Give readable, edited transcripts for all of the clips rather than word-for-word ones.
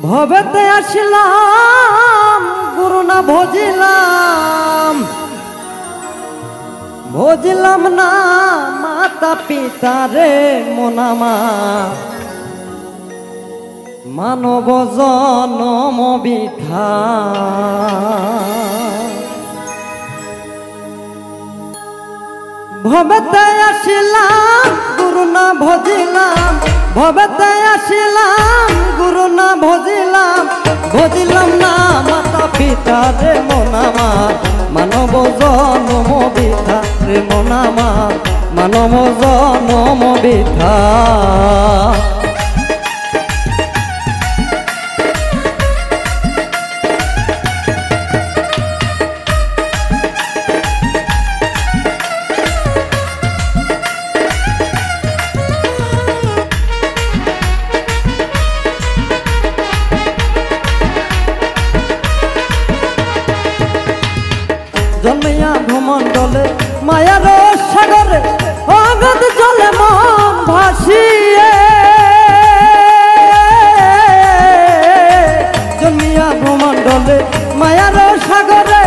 ভবেতে আসিলাম গুরু না ভজিলাম, ভজিলাম না মাতা পিতা রে মোনামা। মানব জনম বৃথা ভবেতে আসিলাম গুরু না ভজিলাম, ভবেতে আসিলাম গুরু না ভজিলাম, ভজিলাম না মাতা পিতা রে মোনামা। মানব জনম বৃথা রে মোনামা, মানব জনম বৃথা। জন্মিয়া ভূমণ্ডলে মায়ার সাগরে অগাধ জলে মন ভাসিয়ে, জন্মিয়া ভূমণ্ডলে মায়ার সাগরে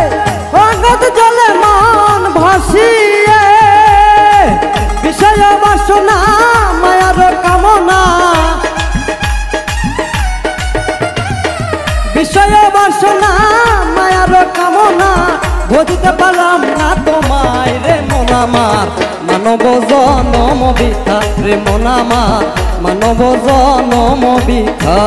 অগাধ জলে মন ভাসিয়ে। বিষয় বাসনা মায়ার কামনা, বিষয় বাসনা মায়ার কামনা। ভজিতে পারলাম না তোমায় রে মোনামার, মানব জনম বৃথা রে মোনামার, মানব জনম বৃথা।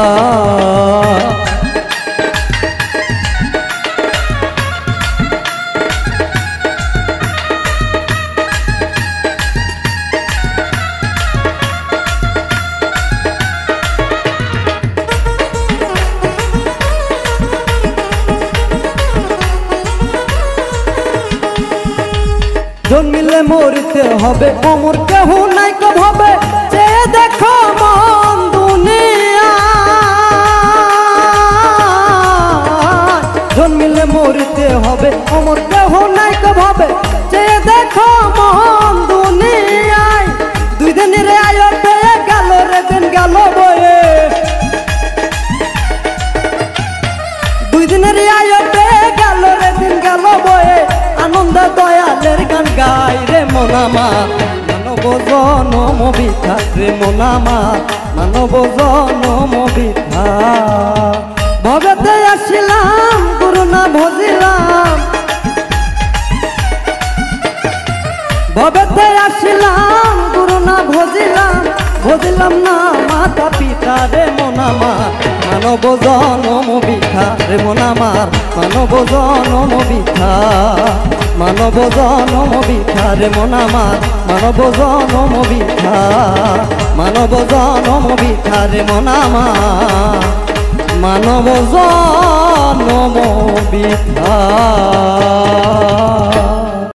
জন্মিলে মরিতে হবে, অমর কেহ নাই কো ভাবে। চেয়ে দেখো মন দুনিয়া, জন্মিলে মরিতে হবে, অমর কেহ নাই কো ভাবে। চেয়ে দেখো মন দুনিয়ায়, দুই দিনের আয়ো পেয়ে গেল রে দিন গেল বয়ে, দুই দিনের আয়ো পেয়ে গেল রে দিন গেল বয়ে। আনন্দ দয়ালের গান গাই রে মোনামা, মানব জনম বৃথা রে মোনামা, মানব জনম বৃথা। ভবেতে আসিলাম গুরু না ভজিলাম, ভবেতে আসিলাম গুরু না ভজিলাম, ভজিলাম না মাতা পিতা রে মোনামা। মানব জনম বৃথা রে মোনামার, মানব জনম বৃথা, মানব জনম বৃথা রে মোনামার, মানব জনম বৃথা, মানব জনম বৃথা রে মোনামা, মানব জনম বৃথা।